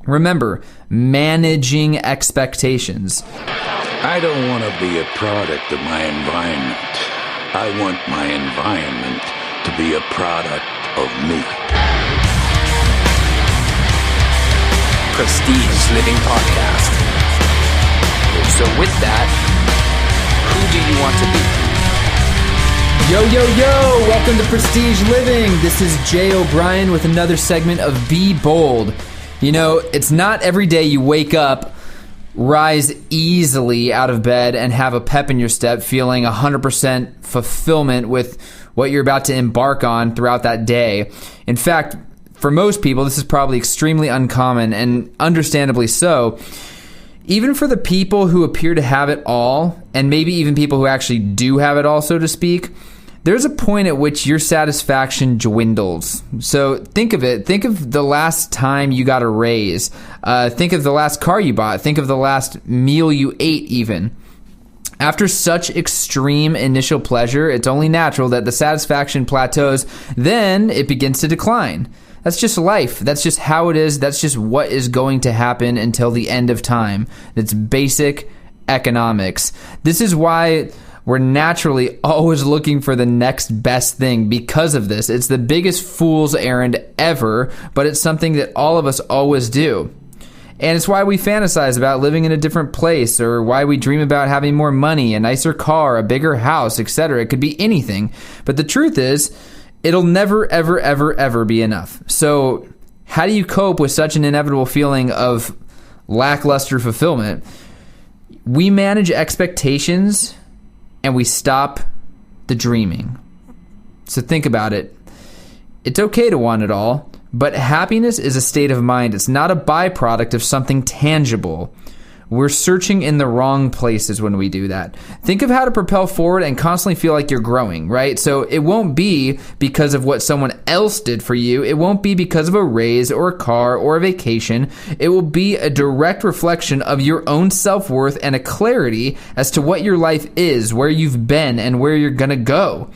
Remember, managing expectations. I don't want to be a product of my environment. I want my environment to be a product of me. Prestige Living Podcast. So with that, who do you want to be? Yo, yo, yo! Welcome to Prestige Living. This is Jay O'Brien with another segment of Be Bold. You know, it's not every day you wake up, rise easily out of bed, and have a pep in your step, feeling 100% fulfillment with what you're about to embark on throughout that day. In fact, for most people, this is probably extremely uncommon, and understandably so. Even for the people who appear to have it all, and maybe even people who actually do have it all, so to speak, there's a point at which your satisfaction dwindles. So think of it. Think of the last time you got a raise. Think of the last car you bought. Think of the last meal you ate even. After such extreme initial pleasure, it's only natural that the satisfaction plateaus. Then it begins to decline. That's just life. That's just how it is. That's just what is going to happen until the end of time. It's basic economics. This is why we're naturally always looking for the next best thing because of this. It's the biggest fool's errand ever, but it's something that all of us always do. And it's why we fantasize about living in a different place, or why we dream about having more money, a nicer car, a bigger house, etc. It could be anything. But the truth is, it'll never, ever, ever, ever be enough. So how do you cope with such an inevitable feeling of lackluster fulfillment? We manage expectations and we stop the dreaming. So think about it. It's okay to want it all, but happiness is a state of mind. It's not a byproduct of something tangible. We're searching in the wrong places when we do that. Think of how to propel forward and constantly feel like you're growing, right? So it won't be because of what someone else did for you. It won't be because of a raise or a car or a vacation. It will be a direct reflection of your own self-worth and a clarity as to what your life is, where you've been, and where you're going to go.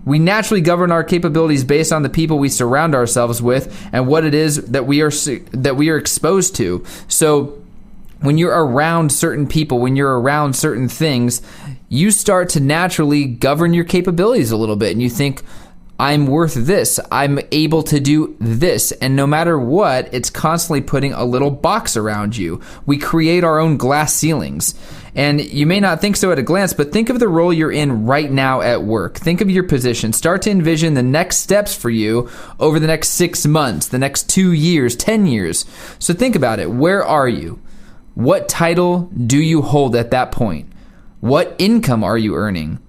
We naturally govern our capabilities based on the people we surround ourselves with and what it is that we are exposed to. So when you're around certain people, when you're around certain things, you start to naturally govern your capabilities a little bit. And you think, I'm worth this. I'm able to do this. And no matter what, it's constantly putting a little box around you. We create our own glass ceilings. And you may not think so at a glance, but think of the role you're in right now at work. Think of your position. Start to envision the next steps for you over the next 6 months, the next 2 years, 10 years. So think about it. Where are you? What title do you hold at that point? What income are you earning?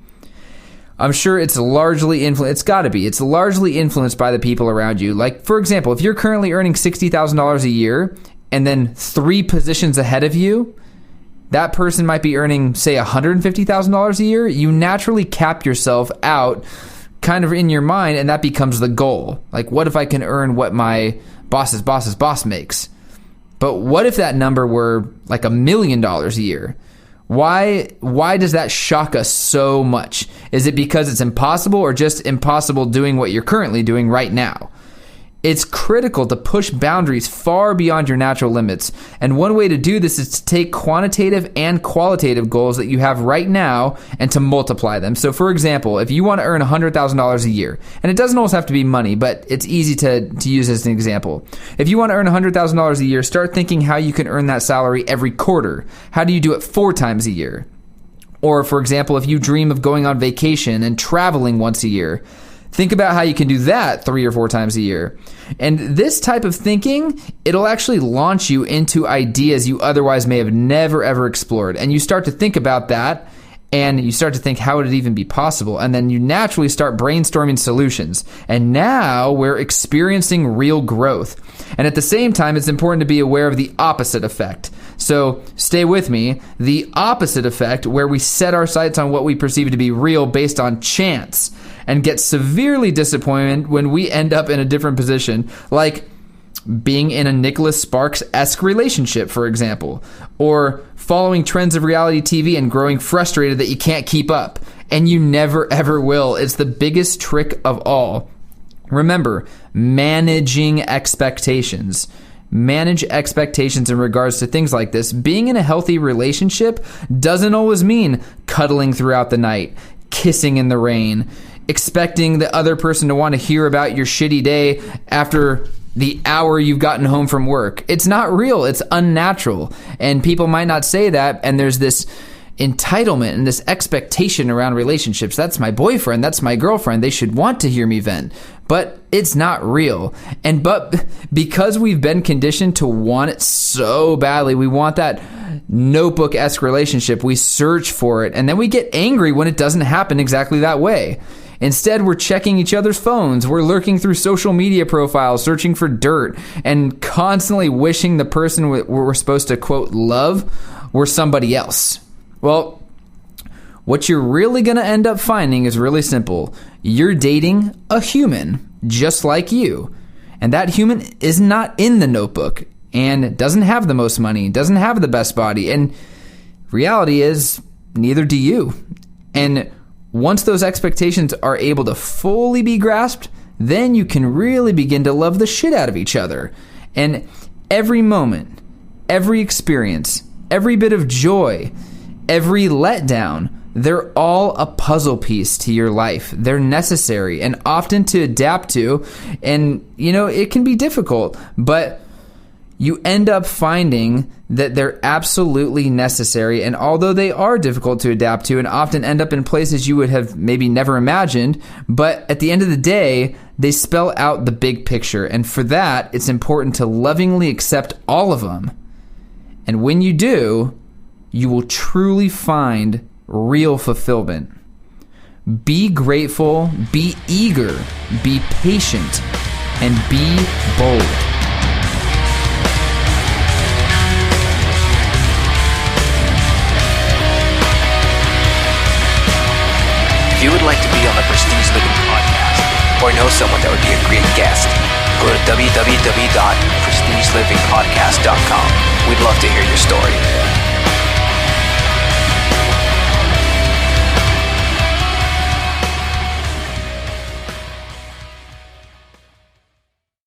I'm sure it's largely influenced. It's got to be. It's largely influenced by the people around you. Like, for example, if you're currently earning $60,000 a year and then 3 positions ahead of you, that person might be earning, say, $150,000 a year. You naturally cap yourself out kind of in your mind, and that becomes the goal. Like, what if I can earn what my boss's boss makes? But what if that number were like $1 million a year? Why does that shock us so much? Is it because it's impossible, or just impossible doing what you're currently doing right now? It's critical to push boundaries far beyond your natural limits. And one way to do this is to take quantitative and qualitative goals that you have right now and to multiply them. So for example, if you want to earn $100,000 a year, and it doesn't always have to be money, but it's easy to use as an example. If you want to earn $100,000 a year, start thinking how you can earn that salary every quarter. How do you do it 4 times a year? Or for example, if you dream of going on vacation and traveling once a year, think about how you can do that 3 or 4 times a year. And this type of thinking, it'll actually launch you into ideas you otherwise may have never, ever explored. And you start to think about that, and you start to think, how would it even be possible? And then you naturally start brainstorming solutions. And now we're experiencing real growth. And at the same time, it's important to be aware of the opposite effect. So stay with me. The opposite effect, where we set our sights on what we perceive to be real based on chance, and get severely disappointed when we end up in a different position, like being in a Nicholas Sparks-esque relationship, for example, or following trends of reality TV and growing frustrated that you can't keep up, and you never ever will. It's the biggest trick of all. Remember, managing expectations. manage expectations in regards to things like this. Being in a healthy relationship doesn't always mean cuddling throughout the night, kissing in the rain, expecting the other person to want to hear about your shitty day after the hour you've gotten home from work. It's not real. It's unnatural. And people might not say that, and there's this entitlement and this expectation around relationships. That's my boyfriend. That's my girlfriend. They should want to hear me vent. But it's not real. But because we've been conditioned to want it so badly, we want that Notebook-esque relationship. We search for it, and then we get angry when it doesn't happen exactly that way. Instead, we're checking each other's phones. We're lurking through social media profiles, searching for dirt, and constantly wishing the person we're supposed to, quote, love were somebody else. Well, what you're really going to end up finding is really simple. You're dating a human just like you. And that human is not in the Notebook and doesn't have the most money, doesn't have the best body. And reality is, neither do you. And once those expectations are able to fully be grasped, then you can really begin to love the shit out of each other. And every moment, every experience, every bit of joy, every letdown, they're all a puzzle piece to your life. They're necessary and often to adapt to. And, it can be difficult, but you end up finding that they're absolutely necessary. And although they are difficult to adapt to and often end up in places you would have maybe never imagined, but at the end of the day, they spell out the big picture. And for that, it's important to lovingly accept all of them. And when you do, you will truly find real fulfillment. Be grateful, be eager, be patient, and be bold. If you would like to be on the Prestige Living podcast or know someone that would be a great guest, go to www.prestigelivingpodcast.com. We'd love to hear your story.